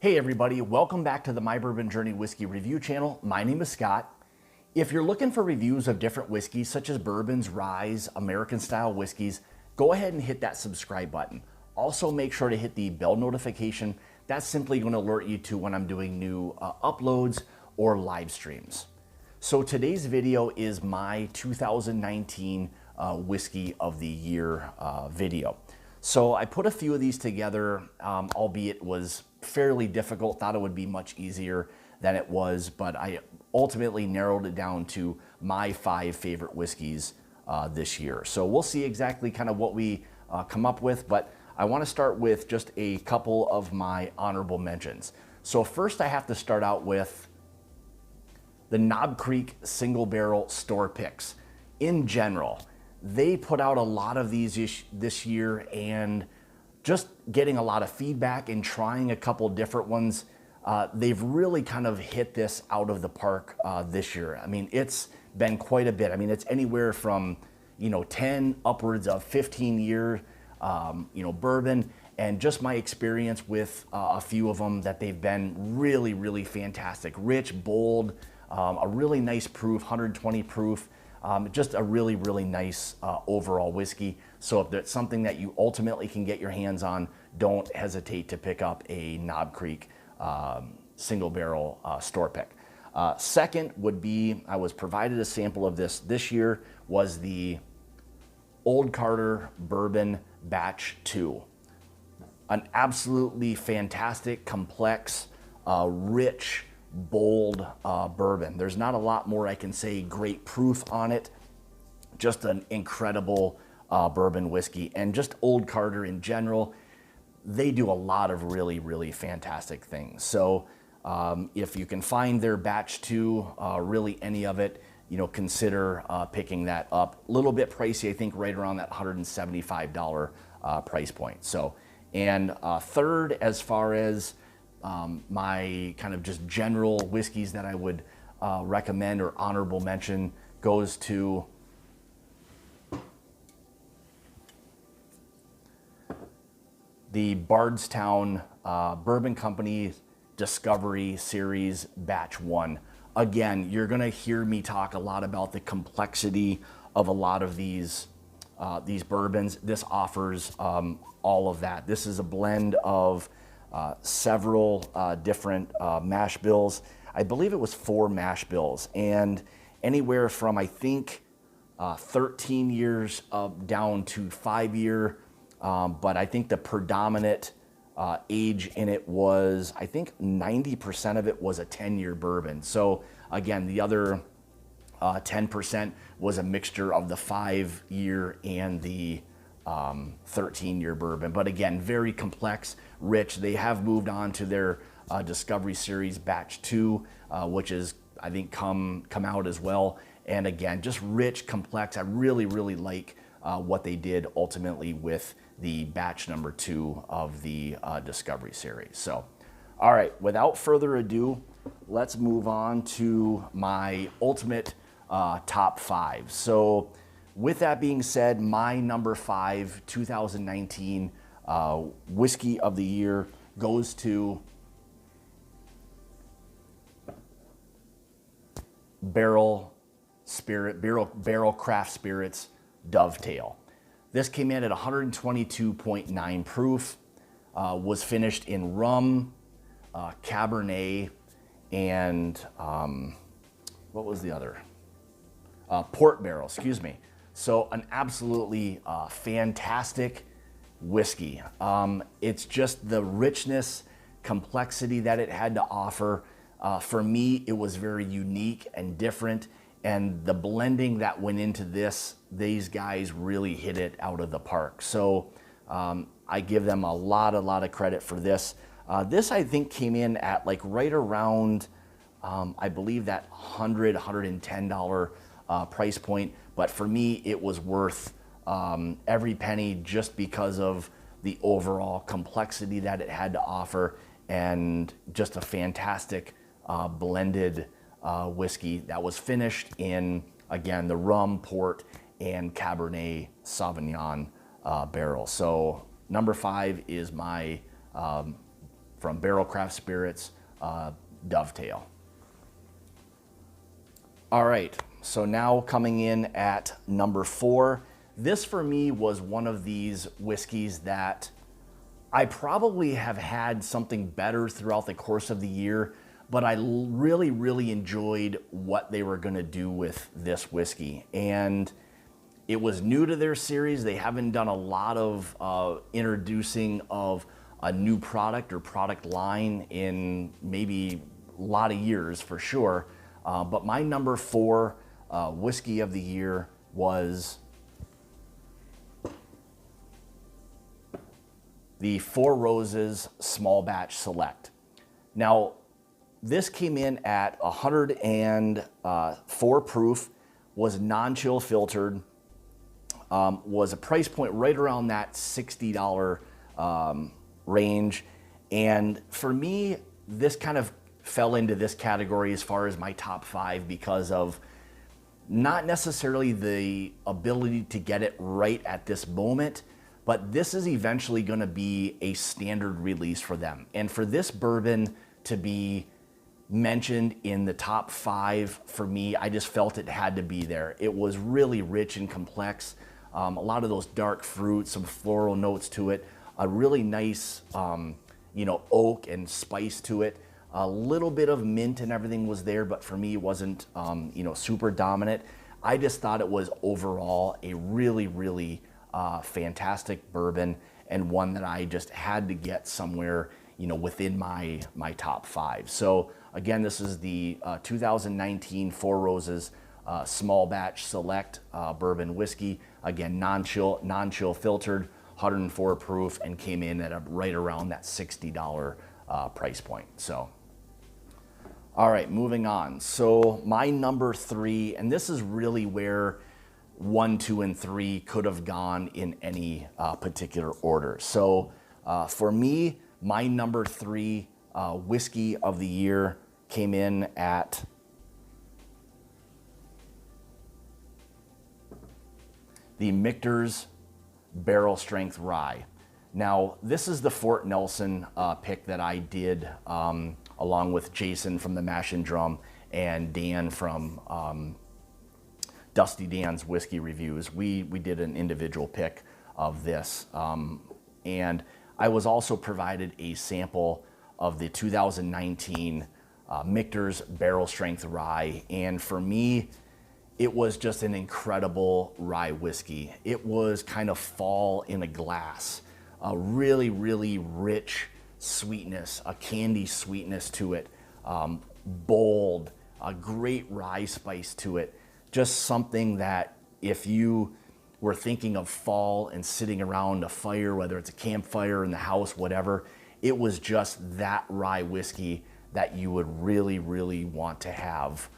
Hey everybody, welcome back to the My Bourbon Journey Whiskey Review channel. My name is Scott. If you're looking for reviews of different whiskeys such as bourbons, ryes, American style whiskeys, go ahead and hit that subscribe button. Also make sure to hit the bell notification. That's simply going to alert you to when I'm doing new uploads or live streams. So today's video is my 2019 Whiskey of the Year video. So I put a few of these together, albeit was fairly difficult. Thought it would be much easier than it was, but I ultimately narrowed it down to my 5 favorite whiskeys this year. So we'll see exactly kind of what we come up with, but I want to start with just a couple of my honorable mentions. So first I have to start out with the Knob Creek Single Barrel Store Picks. In general, they put out a lot of these this year, and just getting a lot of feedback and trying a couple different ones, they've really kind of hit this out of the park this year. I mean, it's been quite a bit. I mean, it's anywhere from 10 upwards of 15 year bourbon, and just my experience with a few of them that they've been really fantastic, rich, bold, a really nice proof, 120 proof. Just a really nice overall whiskey. So if that's something that you ultimately can get your hands on, don't hesitate to pick up a Knob Creek single barrel store pick. Second would be, I was provided a sample of this year, was the Old Carter Bourbon Batch 2. An absolutely fantastic, complex, rich, bold bourbon. There's not a lot more I can say. Great proof on it. Just an incredible bourbon whiskey. And just Old Carter in general, they do a lot of really fantastic things. So if you can find their batch 2, really any of it, consider picking that up. A little bit pricey, I think right around that $175 price point. So, and third, as far as my kind of just general whiskeys that I would recommend or honorable mention, goes to the Bardstown Bourbon Company Discovery Series Batch 1. Again, you're gonna hear me talk a lot about the complexity of a lot of these bourbons. This offers all of that. This is a blend of several different mash bills. I believe it was 4 mash bills, and anywhere from, I think, 13 years down to 5 year, but I think the predominant age in it was, I think 90% of it was a 10-year bourbon. So again, the other 10% was a mixture of the 5-year and the 13-year bourbon. But again, very complex, rich. They have moved on to their Discovery Series Batch 2, which is, I think, come out as well. And again, just rich, complex. I really like what they did ultimately with the batch number 2 of the Discovery Series. So, all right, without further ado, let's move on to my ultimate top 5. So with that being said, my number 5 2019 Whiskey of the Year goes to Barrel Craft Spirits Dovetail. This came in at 122.9 proof, was finished in rum, Cabernet, and what was the other? Port barrel, excuse me. So an absolutely fantastic whiskey. It's just the richness, complexity that it had to offer. For me, it was very unique and different, and the blending that went into this, these guys really hit it out of the park. So I give them a lot of credit for this. This, I think, came in at like right around, I believe that $110 price point. But for me, it was worth every penny just because of the overall complexity that it had to offer, and just a fantastic blended whiskey that was finished in, again, the rum, port, and Cabernet Sauvignon barrel. So number 5 is my, for from Barrel Craft Spirits, Dovetail. All right, so now coming in at number 4. This for me was one of these whiskeys that I probably have had something better throughout the course of the year, but I really, really enjoyed what they were gonna do with this whiskey. And it was new to their series. They haven't done a lot of introducing of a new product or product line in maybe a lot of years for sure. But my number 4 whiskey of the year was the Four Roses Small Batch Select. Now, this came in at 104 proof, was non-chill filtered, was a price point right around that $60 range. And for me, this kind of fell into this category as far as my top 5 because of not necessarily the ability to get it right at this moment, but this is eventually going to be a standard release for them. And for this bourbon to be mentioned in the top 5 for me, I just felt it had to be there. It was really rich and complex. A lot of those dark fruits, some floral notes to it, a really nice, oak and spice to it. A little bit of mint and everything was there, but for me, it wasn't, super dominant. I just thought it was overall a really, really fantastic bourbon, and one that I just had to get somewhere, within my top 5. So again, this is the 2019 Four Roses Small Batch Select bourbon whiskey. Again, non-chill filtered, 104 proof, and came in at right around that $60 price point. So, all right, moving on. So my number 3, and this is really where 1, 2, and 3 could have gone in any particular order. So for me, my number 3 whiskey of the year came in at the Michter's Barrel Strength Rye. Now, this is the Fort Nelson pick that I did along with Jason from the Mash and Drum and Dan from Dusty Dan's Whiskey Reviews. We did an individual pick of this. And I was also provided a sample of the 2019 Michter's Barrel Strength Rye. And for me, it was just an incredible rye whiskey. It was kind of fall in a glass. A really, really rich sweetness, a candy sweetness to it. Bold, a great rye spice to it. Just something that if you were thinking of fall and sitting around a fire, whether it's a campfire in the house, whatever, it was just that rye whiskey that you would really, really want to have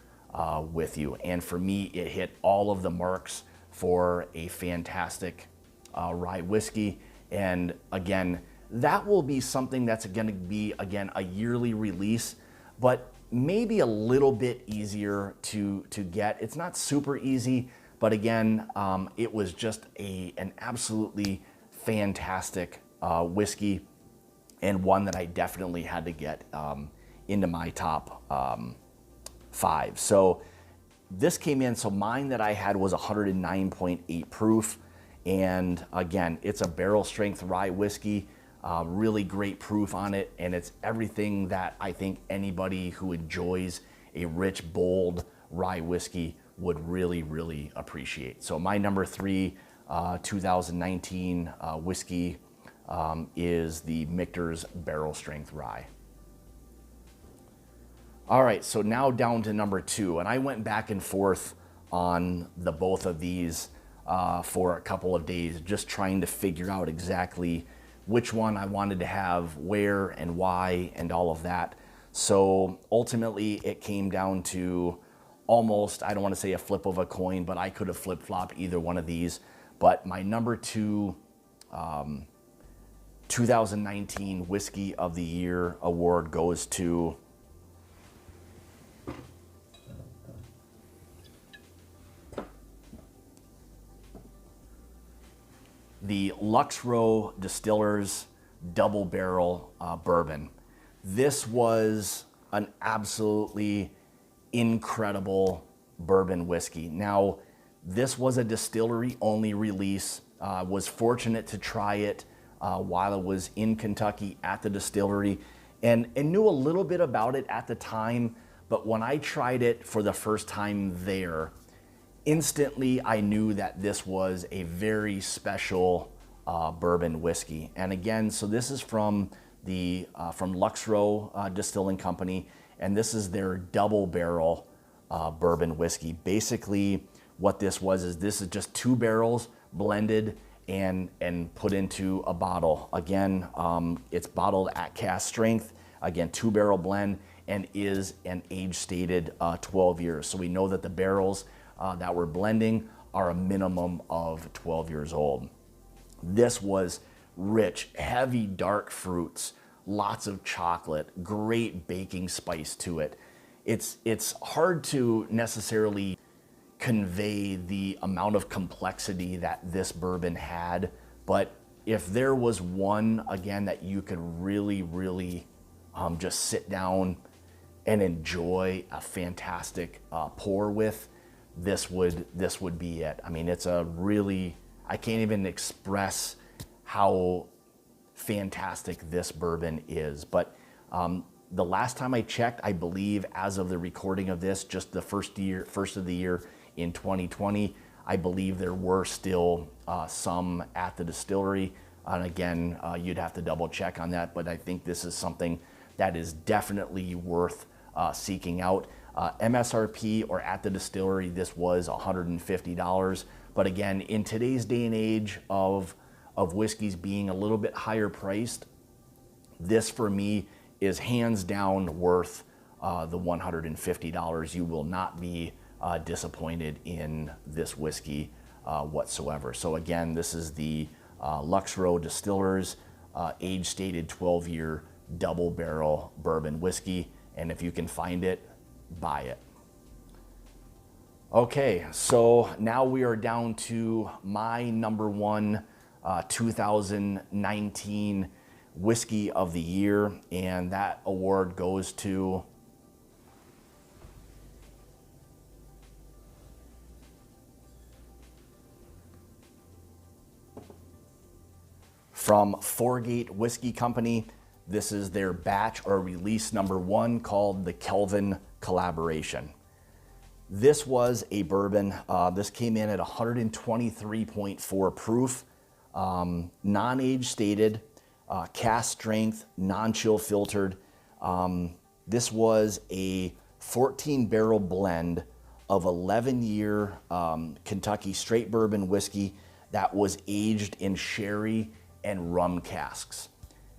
with you. And for me, it hit all of the marks for a fantastic rye whiskey. And again, that will be something that's going to be, again, a yearly release, but maybe a little bit easier to get. It's not super easy, but again, it was just an absolutely fantastic whiskey, and one that I definitely had to get into my top 5. So this came in, so mine that I had was 109.8 proof. And again, it's a barrel strength rye whiskey, really great proof on it. And it's everything that I think anybody who enjoys a rich, bold rye whiskey would really, really appreciate. So my number 3 2019 whiskey is the Michter's Barrel Strength Rye. All right, so now down to number 2. And I went back and forth on the both of these for a couple of days, just trying to figure out exactly which one I wanted to have, where and why, and all of that. So ultimately it came down to almost, I don't want to say a flip of a coin, but I could have flip-flopped either one of these. But my number 2 2019 Whiskey of the Year award goes to the Lux Row Distillers Double Barrel Bourbon. This was an absolutely incredible bourbon whiskey. Now, this was a distillery only release. Was fortunate to try it while I was in Kentucky at the distillery, and knew a little bit about it at the time, but when I tried it for the first time there, instantly I knew that this was a very special bourbon whiskey. And again, so this is from from Luxrow Distilling Company, and this is their double barrel bourbon whiskey. Basically, what this was is this is just 2 barrels blended and put into a bottle. Again, it's bottled at cask strength. Again, 2-barrel blend, and is an age stated 12 years. So we know that the barrels that we're blending are a minimum of 12 years old. This was rich, heavy, dark fruits, lots of chocolate, great baking spice to it. It's hard to necessarily convey the amount of complexity that this bourbon had, but if there was one, again, that you could really just sit down and enjoy a fantastic pour with, this would be it. I mean, it's a really, I can't even express how fantastic this bourbon is. But the last time I checked, I believe as of the recording of this, just the first of the year in 2020, I believe there were still some at the distillery. And again, you'd have to double check on that, but I think this is something that is definitely worth seeking out. MSRP or at the distillery, this was $150. But again, in today's day and age of whiskeys being a little bit higher priced, this for me is hands down worth the $150. You will not be disappointed in this whiskey whatsoever. So again, this is the Luxrow Distillers age stated 12-year double barrel bourbon whiskey. And if you can find it, buy it. Okay, so now we are down to my number one 2019 whiskey of the year, and that award goes to from Foregate Whiskey Company. This is their batch or release number 1 called the Kelvin Collaboration. This was a bourbon. This came in at 123.4 proof, non-age stated, cask strength, non-chill filtered. This was a 14-barrel blend of 11-year Kentucky straight bourbon whiskey that was aged in sherry and rum casks.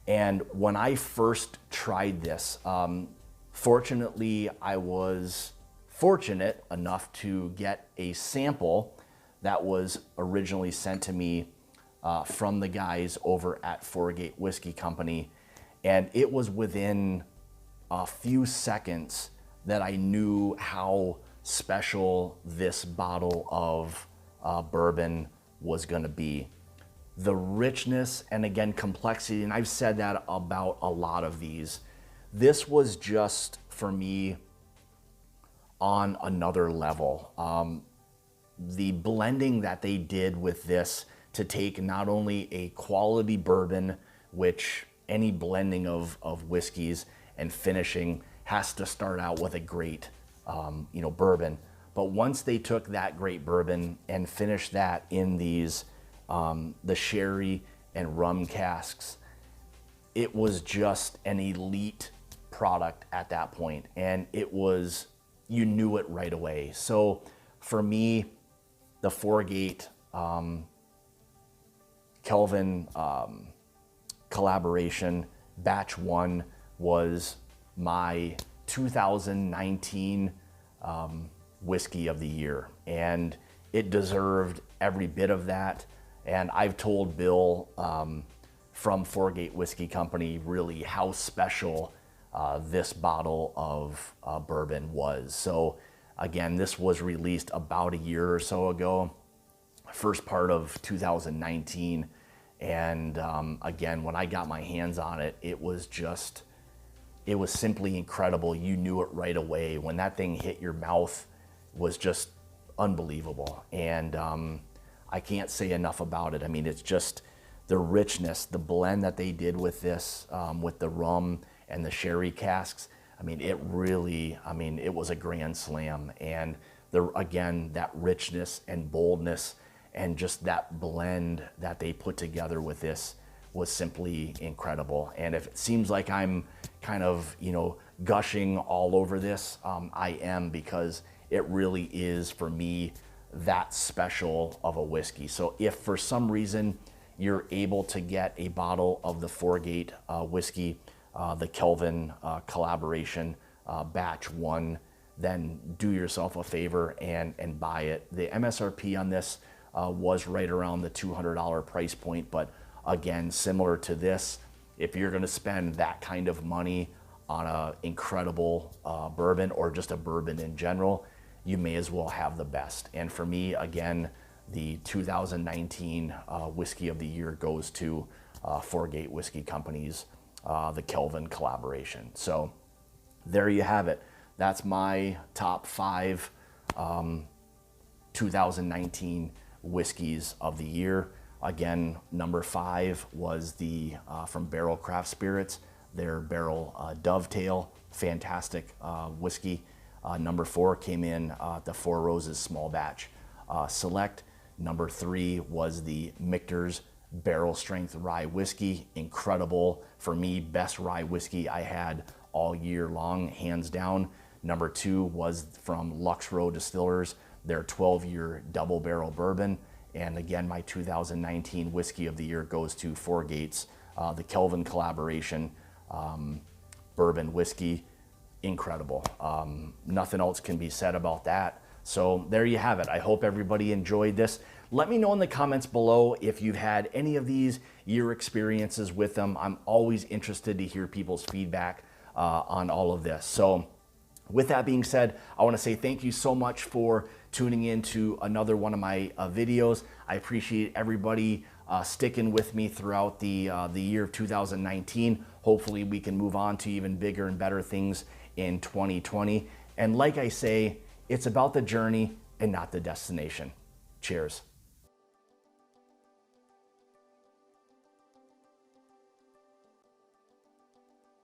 And when I first tried this, fortunately, I was fortunate enough to get a sample that was originally sent to me from the guys over at Foregate Whiskey Company. And it was within a few seconds that I knew how special this bottle of bourbon was going to be. The richness and again complexity, and I've said that about a lot of these. This was just for me on another level. The blending that they did with this to take not only a quality bourbon, which any blending of whiskeys and finishing has to start out with a great bourbon, but once they took that great bourbon and finished that in these the sherry and rum casks, it was just an elite product at that point, and it was, you knew it right away. So for me, the Foregate Kelvin Collaboration batch 1 was my 2019 whiskey of the year, and it deserved every bit of that. And I've told Bill from Foregate Whiskey Company really how special this bottle of bourbon was. So again, this was released about a year or so ago, first part of 2019. And again, when I got my hands on it, it was just it was simply incredible. You knew it right away. When that thing hit your mouth, was just unbelievable. And I can't say enough about it. I mean, it's just the richness, the blend that they did with this, with the rum and the sherry casks. I mean, it really, I mean, it was a grand slam. And again, that richness and boldness and just that blend that they put together with this was simply incredible. And if it seems like I'm kind of, you know, gushing all over this, I am, because it really is, for me, that special of a whiskey. So if for some reason you're able to get a bottle of the Foregate whiskey, the Kelvin collaboration batch 1, then do yourself a favor and buy it. The MSRP on this was right around the $200 price point, but again, similar to this, if you're gonna spend that kind of money on an incredible bourbon, or just a bourbon in general, you may as well have the best. And for me, again, the 2019 Whiskey of the Year goes to Foregate Whiskey Company's the Kelvin collaboration. So there you have it. That's my top 5 2019 whiskeys of the year. Again, number 5 was the from Barrel Craft Spirits, their Barrel Dovetail, fantastic whiskey. Number 4 came in the Four Roses Small Batch Select. Number 3 was the Michter's Barrel Strength Rye Whiskey. Incredible. For me, best rye whiskey I had all year long, hands down. Number 2 was from Lux Row Distillers, their 12-year double barrel bourbon. And again, my 2019 Whiskey of the Year goes to Foregate's the Kelvin collaboration bourbon whiskey. Incredible. Nothing else can be said about that. So there you have it. I hope everybody enjoyed this. Let me know in the comments below if you've had any of these, your experiences with them. I'm always interested to hear people's feedback on all of this. So with that being said, I want to say thank you so much for tuning in to another one of my videos. I appreciate everybody sticking with me throughout the year of 2019. Hopefully we can move on to even bigger and better things in 2020. And like I say, it's about the journey and not the destination. Cheers.